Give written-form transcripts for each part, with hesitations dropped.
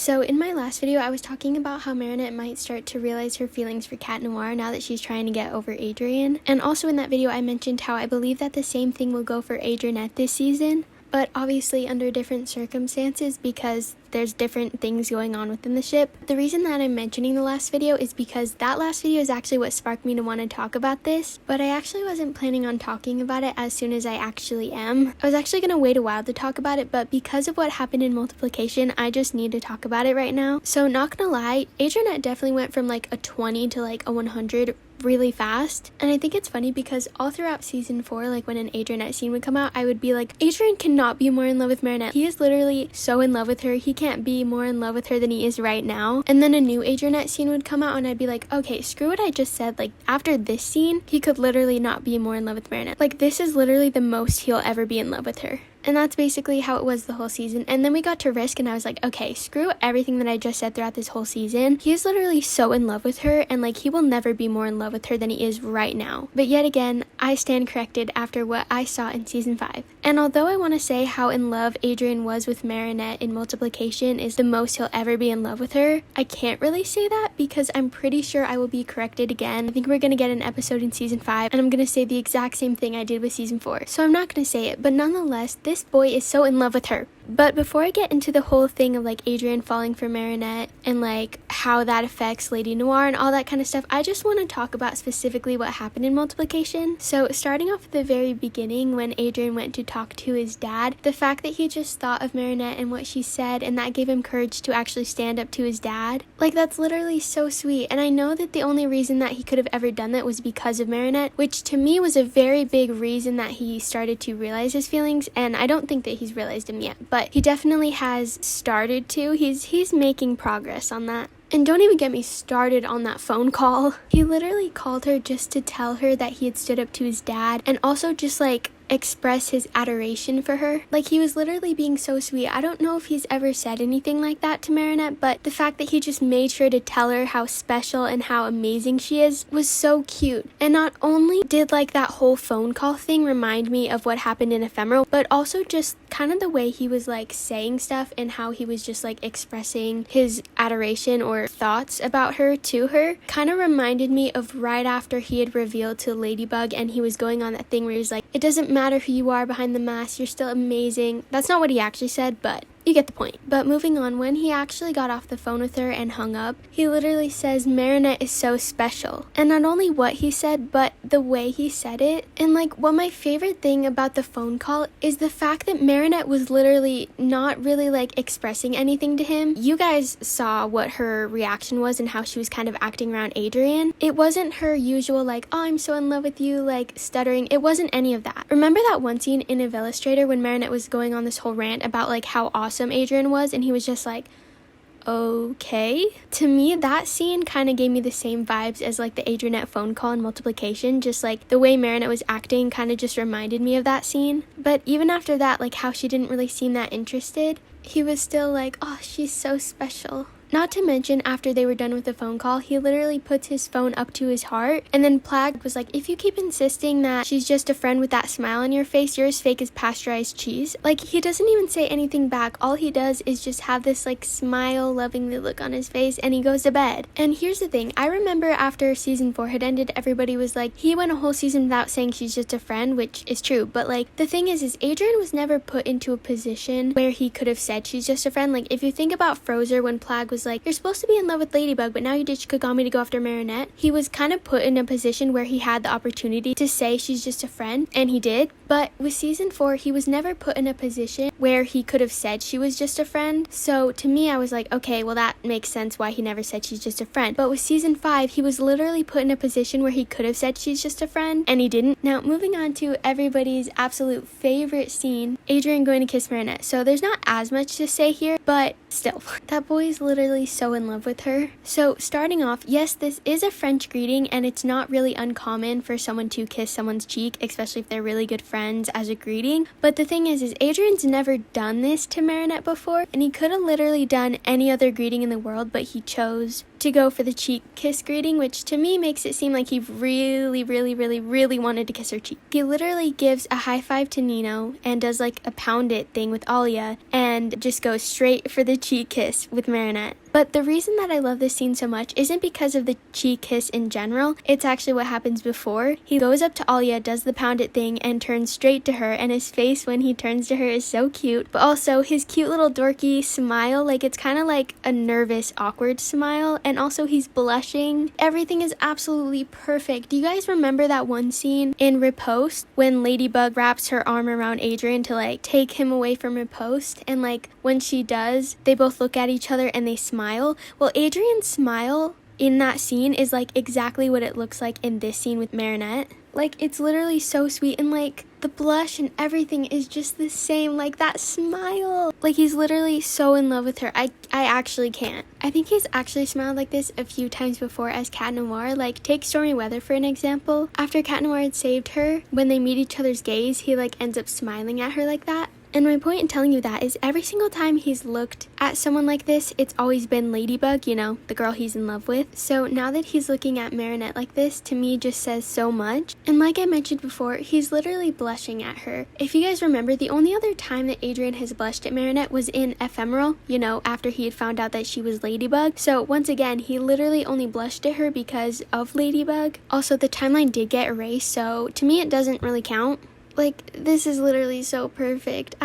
So in my last video, I was talking about how Marinette might start to realize her feelings for Cat Noir now that she's trying to get over Adrien. And also in that video, I mentioned how I believe that the same thing will go for Adriennette this season, but obviously under different circumstances because there's different things going on within the ship. The reason that I'm mentioning the last video is because that last video is actually what sparked me to want to talk about this, but I actually wasn't planning on talking about it as soon as I actually am. I was actually going to wait a while to talk about it, but because of what happened in multiplication, I just need to talk about it right now. So not gonna lie, Adriennette definitely went from like a 20 to like a 100 really fast. And I think it's funny because all throughout season 4, like when an Adriennette scene would come out, I would be like, Adrien cannot be more in love with Marinette. He is literally so in love with her. He can't be more in love with her than he is right now. And then a new Adriennette scene would come out and I'd be like, okay, screw what I just said. Like after this scene, he could literally not be more in love with Marinette. Like this is literally the most he'll ever be in love with her. And that's basically how it was the whole season. And then we got to Risk and I was like, okay, screw everything that I just said throughout this whole season. He is literally so in love with her and like he will never be more in love with her than he is right now. But yet again, I stand corrected after what I saw in season 5. And although I want to say how in love Adrien was with Marinette in multiplication is the most he'll ever be in love with her, I can't really say that because I'm pretty sure I will be corrected again. I think we're going to get an episode in season 5 and I'm going to say the exact same thing I did with season 4. So I'm not going to say it, but nonetheless, this boy is so in love with her. But before I get into the whole thing of like Adrien falling for Marinette and like how that affects Lady Noir and all that kind of stuff, I just want to talk about specifically what happened in multiplication. So starting off at the very beginning when Adrien went to talk to his dad, the fact that he just thought of Marinette and what she said and that gave him courage to actually stand up to his dad, like that's literally so sweet. And I know that the only reason that he could have ever done that was because of Marinette, which to me was a very big reason that he started to realize his feelings, and I don't think that he's realized them yet, but he definitely has started to. He's making progress on that. And don't even get me started on that phone call. He literally called her just to tell her that he had stood up to his dad and also just like express his adoration for her. Like he was literally being so sweet. I don't know if he's ever said anything like that to Marinette, but the fact that he just made sure to tell her how special and how amazing she is was so cute. And not only did like that whole phone call thing remind me of what happened in Ephemeral, but also just kind of the way he was like saying stuff and how he was just like expressing his adoration or thoughts about her to her kind of reminded me of right after he had revealed to Ladybug and he was going on that thing where he was like, it doesn't matter who you are behind the mask, you're still amazing. That's not what he actually said, but you get the point. But moving on, when he actually got off the phone with her and hung up, he literally says Marinette is so special. And not only what he said, but the way he said it. And like what my favorite thing about the phone call is the fact that Marinette was literally not really like expressing anything to him. You guys saw what her reaction was and how she was kind of acting around Adrien. It wasn't her usual like, oh, I'm so in love with you, like stuttering. It wasn't any of that. Remember that one scene in Illustrator when Marinette was going on this whole rant about like how awesome Adrien was and he was just like, okay. To me, that scene kind of gave me the same vibes as like the Adriennette phone call in multiplication. Just like the way Marinette was acting kind of just reminded me of that scene. But even after that, like how she didn't really seem that interested, he was still like, oh, she's so special. Not to mention, after they were done with the phone call, he literally puts his phone up to his heart. And then Plag was like, if you keep insisting that she's just a friend with that smile on your face, you're as fake as pasteurized cheese. Like, he doesn't even say anything back. All he does is just have this, like, smile, lovingly look on his face, and he goes to bed. And here's the thing. I remember after season 4 had ended, everybody was like, he went a whole season without saying she's just a friend, which is true. But, like, the thing is Adrien was never put into a position where he could have said she's just a friend. Like, if you think about Frozer when Plag was like, you're supposed to be in love with Ladybug, but now you ditched Kagami to go after Marinette. He was kind of put in a position where he had the opportunity to say she's just a friend, and he did. But with season 4, he was never put in a position where he could have said she was just a friend. So to me, I was like, okay, well that makes sense why he never said she's just a friend. But with season 5, he was literally put in a position where he could have said she's just a friend, and he didn't. Now, moving on to everybody's absolute favorite scene, Adrien going to kiss Marinette. So there's not as much to say here, but still, that boy is literally so in love with her. So starting off, yes, this is a French greeting and it's not really uncommon for someone to kiss someone's cheek, especially if they're really good friends, as a greeting. But the thing is Adrien's never done this to Marinette before, and he could have literally done any other greeting in the world, but he chose to go for the cheek kiss greeting, which to me makes it seem like he really wanted to kiss her cheek. He literally gives a high five to Nino and does like a pound it thing with Alia and just goes straight for the cheek kiss with Marinette. But the reason that I love this scene so much isn't because of the cheek kiss in general, it's actually what happens before. He goes up to Alia, does the pound it thing, and turns straight to her, and his face when he turns to her is so cute. But also his cute little dorky smile, like it's kind of like a nervous, awkward smile, and also he's blushing. Everything is absolutely perfect. Do you guys remember that one scene in Riposte when Ladybug wraps her arm around Adrien to like take him away from Riposte, and like when she does, they both look at each other and they smile? Well, Adrien's smile in that scene is like exactly what it looks like in this scene with Marinette. Like, it's literally so sweet, and like the blush and everything is just the same, like that smile. Like, he's literally so in love with her. I actually can't. I think he's actually smiled like this a few times before as Cat Noir. Like, take Stormy Weather for an example. After Cat Noir had saved her, when they meet each other's gaze, he like ends up smiling at her like that. And my point in telling you that is every single time he's looked at someone like this, it's always been Ladybug, you know, the girl he's in love with. So now that he's looking at Marinette like this, to me just says so much. And like I mentioned before, he's literally blushing at her. If you guys remember, the only other time that Adrien has blushed at Marinette was in Ephemeral, you know, after he had found out that she was Ladybug. So once again, he literally only blushed at her because of Ladybug. Also, the timeline did get erased, so to me it doesn't really count. Like, this is literally so perfect.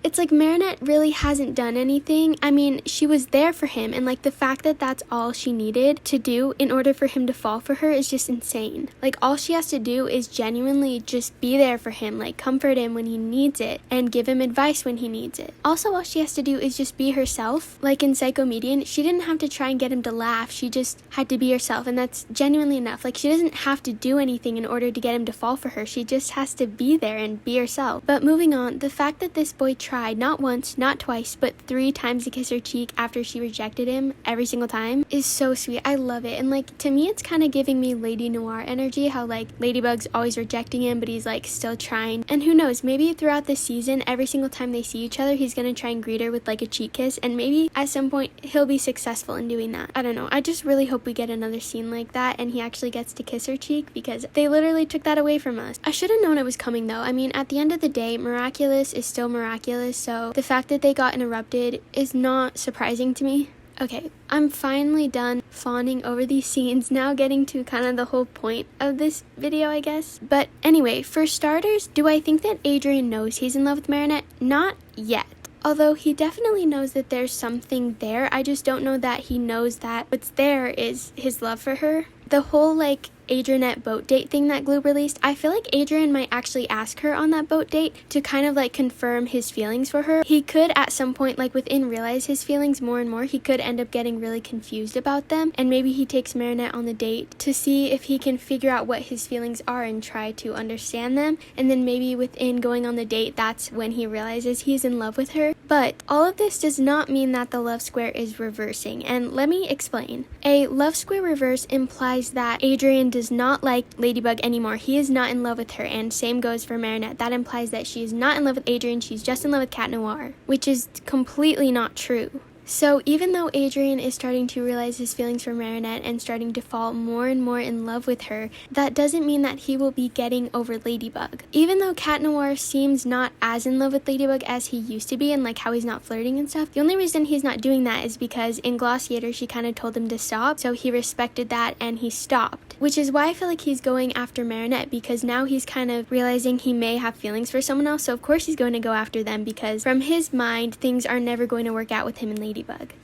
It's like Marinette really hasn't done anything. I mean, she was there for him, and like the fact that that's all she needed to do in order for him to fall for her is just insane. Like, all she has to do is genuinely just be there for him, like comfort him when he needs it and give him advice when he needs it. Also, all she has to do is just be herself. Like in 𝚑𝚘𝚊𝚘𝚘, she didn't have to try and get him to laugh. She just had to be herself, and that's genuinely enough. Like, she doesn't have to do anything in order to get him to fall for her. She just has to be there and be herself. But moving on, the fact that this boy tried not once, not twice, but 3 times to kiss her cheek after she rejected him every single time is so sweet. I love it. And like, to me, it's kind of giving me Lady Noir energy, how like Ladybug's always rejecting him, but he's like still trying. And who knows, maybe throughout this season, every single time they see each other, he's gonna try and greet her with like a cheek kiss, and maybe at some point he'll be successful in doing that. I don't know. I just really hope we get another scene like that and he actually gets to kiss her cheek, because they literally took that away from us. I should have known it was coming though. I mean, at the end of the day, Miraculous is still Miraculous, so the fact that they got interrupted is not surprising to me. Okay, I'm finally done fawning over these scenes, now getting to kind of the whole point of this video, I guess. But anyway, for starters, do I think that Adrien knows he's in love with Marinette? Not yet. Although he definitely knows that there's something there, I just don't know that he knows that what's there is his love for her. The whole like Adrienne boat date thing that Gloob released, I feel like Adrien might actually ask her on that boat date to kind of like confirm his feelings for her. He could at some point, like within realize his feelings more and more. He could end up getting really confused about them, and maybe he takes Marinette on the date to see if he can figure out what his feelings are and try to understand them, and then maybe within going on the date, that's when he realizes he's in love with her. But all of this does not mean that the love square is reversing, and let me explain. A love square reverse implies that Adrien does not like Ladybug anymore. He is not in love with her, and same goes for Marinette. That implies that she is not in love with Adrien, she's just in love with Cat Noir, which is completely not true. So even though Adrien is starting to realize his feelings for Marinette and starting to fall more and more in love with her, that doesn't mean that he will be getting over Ladybug. Even though Cat Noir seems not as in love with Ladybug as he used to be, and like how he's not flirting and stuff, the only reason he's not doing that is because in Glossiator she kind of told him to stop, so he respected that and he stopped. Which is why I feel like he's going after Marinette, because now he's kind of realizing he may have feelings for someone else, so of course he's going to go after them, because from his mind, things are never going to work out with him and Ladybug.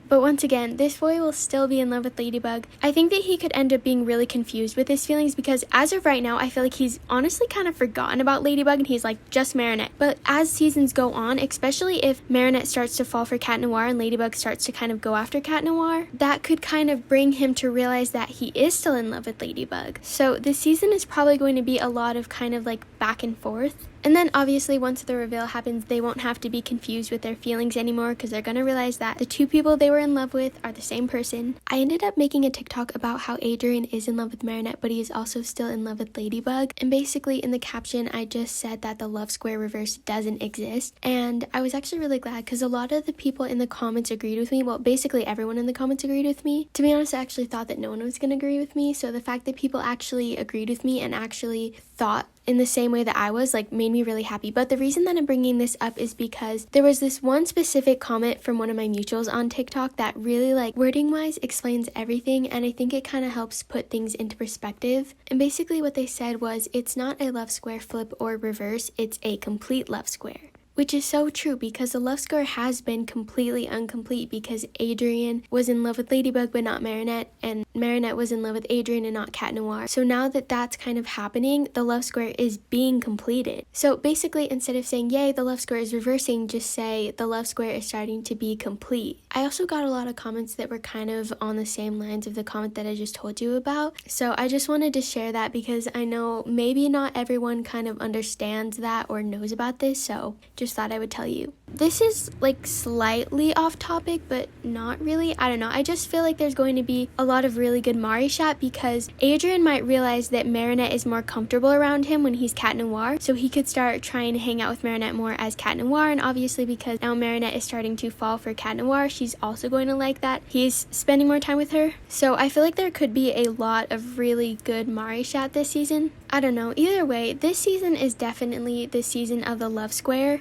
But once again, this boy will still be in love with Ladybug. I think that he could end up being really confused with his feelings, because as of right now, I feel like he's honestly kind of forgotten about Ladybug and he's like, just Marinette. But as seasons go on, especially if Marinette starts to fall for Cat Noir and Ladybug starts to kind of go after Cat Noir, that could kind of bring him to realize that he is still in love with Ladybug. So this season is probably going to be a lot of kind of like back and forth. And then obviously once the reveal happens, they won't have to be confused with their feelings anymore, because they're going to realize that the two people they were were in love with are the same person. I ended up making a TikTok about how Adrien is in love with Marinette, but he is also still in love with Ladybug. And basically in the caption, I just said that the love square reverse doesn't exist. And I was actually really glad because a lot of the people in the comments agreed with me. Well, basically everyone in the comments agreed with me. To be honest, I actually thought that no one was going to agree with me. So the fact that people actually agreed with me and actually thought in the same way that I was, like, made me really happy. But the reason that I'm bringing this up is because there was this one specific comment from one of my mutuals on TikTok that really, like, wording wise explains everything, and I think it kind of helps put things into perspective. And basically what they said was, it's not a love square flip or reverse, it's a complete love square. Which is so true because the love square has been completely incomplete because Adrien was in love with Ladybug but not Marinette, and Marinette was in love with Adrien and not Cat Noir. So now that that's kind of happening, the love square is being completed. So basically, instead of saying, yay, the love square is reversing, just say the love square is starting to be complete. I also got a lot of comments that were kind of on the same lines of the comment that I just told you about. So I just wanted to share that because I know maybe not everyone kind of understands that or knows about this, so just thought I would tell you. This is like slightly off topic, but not really. I don't know. I just feel like there's going to be a lot of really good Mari chat because Adrien might realize that Marinette is more comfortable around him when he's Cat Noir, so he could start trying to hang out with Marinette more as Cat Noir, and obviously because now Marinette is starting to fall for Cat Noir, she's also going to like that. He's spending more time with her. So I feel like there could be a lot of really good Mari chat this season. I don't know. Either way, this season is definitely the season of the love square.